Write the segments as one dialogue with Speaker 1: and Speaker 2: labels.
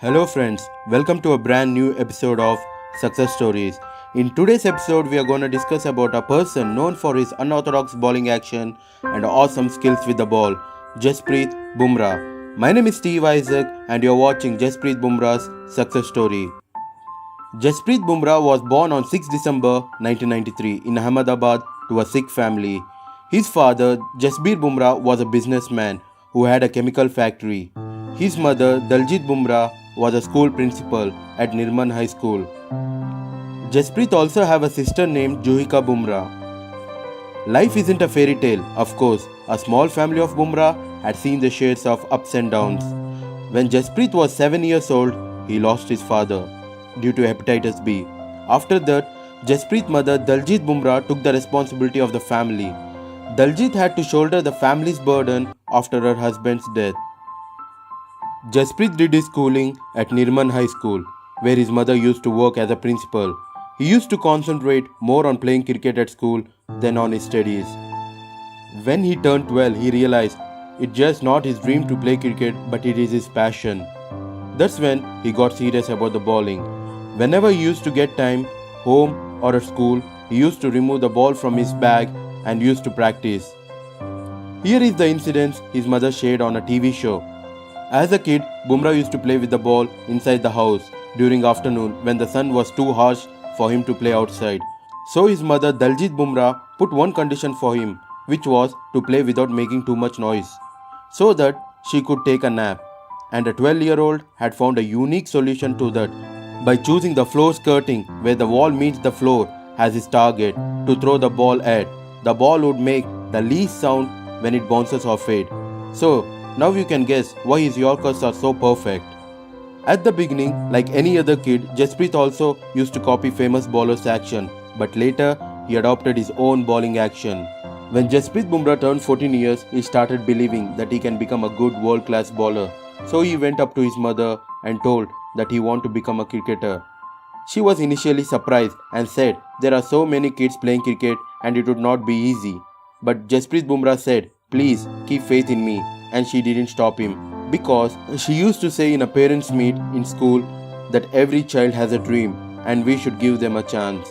Speaker 1: Hello friends, welcome to a brand new episode of Success Stories. In today's episode, we are going to discuss about a person known for his unorthodox bowling action and awesome skills with the ball, Jasprit Bumrah. My name is Steve Isaac and you're watching Jasprit Bumrah's Success Story. Jasprit Bumrah was born on 6 December 1993 in Ahmedabad to a Sikh family. His father, Jasprit Bumrah, was a businessman who had a chemical factory. His mother, Daljit Bumrah, was a school principal at Nirman High School. Jasprit also have a sister named Juhika Bumrah. Life isn't a fairy tale, of course. A small family of Bumrah had seen the shades of ups and downs. When Jasprit was 7 years old, he lost his father due to hepatitis B. After that, Jasprit's mother Daljit Bumrah took the responsibility of the family. Daljit had to shoulder the family's burden after her husband's death. Jasprit did his schooling at Nirman High School, where his mother used to work as a principal. He used to concentrate more on playing cricket at school than on his studies. When he turned 12, he realized it's just not his dream to play cricket, but it is his passion. That's when he got serious about the bowling. Whenever he used to get time, home or at school, he used to remove the ball from his bag and used to practice. Here is the incidents his mother shared on a TV show. As a kid, Bumrah used to play with the ball inside the house during afternoon when the sun was too harsh for him to play outside. So his mother Daljit Bumrah put one condition for him, which was to play without making too much noise, so that she could take a nap. And a 12-year-old had found a unique solution to that by choosing the floor skirting where the wall meets the floor as his target to throw the ball at. The ball would make the least sound when it bounces off it. So now you can guess why his Yorkers are so perfect. At the beginning, like any other kid, Jasprit also used to copy famous bowlers' action, but later he adopted his own bowling action. When Jasprit Bumrah turned 14 years, he started believing that he can become a good world-class bowler. So he went up to his mother and told that he wanted to become a cricketer. She was initially surprised and said there are so many kids playing cricket and it would not be easy. But Jasprit Bumrah said, "Please keep faith in me." And she didn't stop him, because she used to say in a parents' meet in school that every child has a dream and we should give them a chance.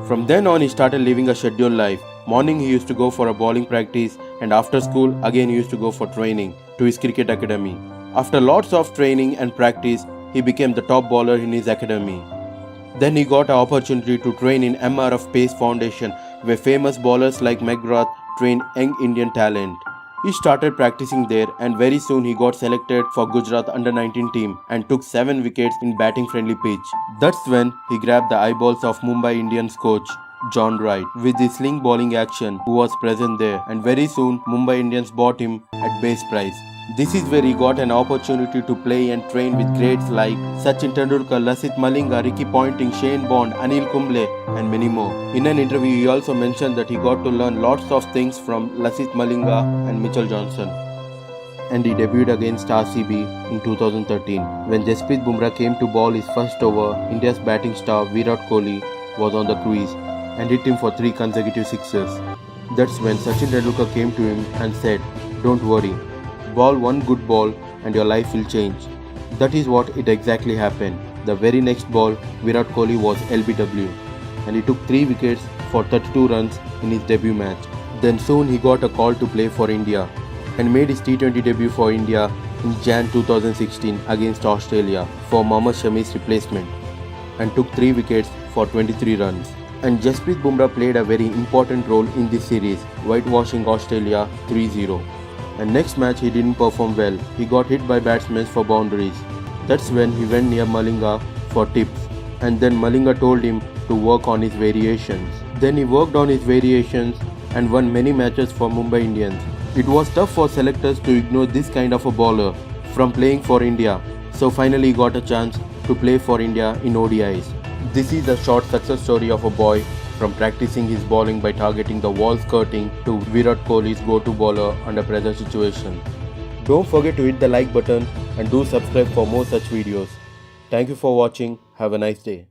Speaker 1: From then on, he started living a scheduled life. Morning he used to go for a bowling practice, and after school again he used to go for training to his cricket academy. After lots of training and practice, he became the top bowler in his academy. Then he got an opportunity to train in MRF Pace Foundation, where famous bowlers like McGrath train young Indian talent. He started practicing there, and very soon he got selected for Gujarat under-19 team and took 7 wickets in batting-friendly pitch. That's when he grabbed the eyeballs of Mumbai Indians coach John Wright with his sling bowling action, who was present there, and very soon Mumbai Indians bought him at base price. This is where he got an opportunity to play and train with greats like Sachin Tendulkar, Lasith Malinga, Ricky Ponting, Shane Bond, Anil Kumble and many more. In an interview, he also mentioned that he got to learn lots of things from Lasith Malinga and Mitchell Johnson. And he debuted against RCB in 2013. When Jasprit Bumrah came to bowl his first over, India's batting star Virat Kohli was on the crease and hit him for 3 consecutive sixes. That's when Sachin Tendulkar came to him and said, "Don't worry. Bowl one good ball and your life will change." That is what it exactly happened. The very next ball, Virat Kohli was LBW and he took 3 wickets for 32 runs in his debut match. Then soon he got a call to play for India and made his T20 debut for India in Jan 2016 against Australia for Mohammad Shami's replacement and took 3 wickets for 23 runs. And Jasprit Bumrah played a very important role in this series, whitewashing Australia 3-0. And next match he didn't perform well. He got hit by batsmen for boundaries. That's when he went near Malinga for tips, and then Malinga told him to work on his variations. Then he worked on his variations and won many matches for Mumbai Indians. It was tough for selectors to ignore this kind of a bowler from playing for India, so finally he got a chance to play for India in ODIs. This is a short success story of a boy from practicing his bowling by targeting the wall skirting to Virat Kohli's go-to bowler under pressure situation. Don't forget to hit the like button and do subscribe for more such videos. Thank you for watching. Have a nice day.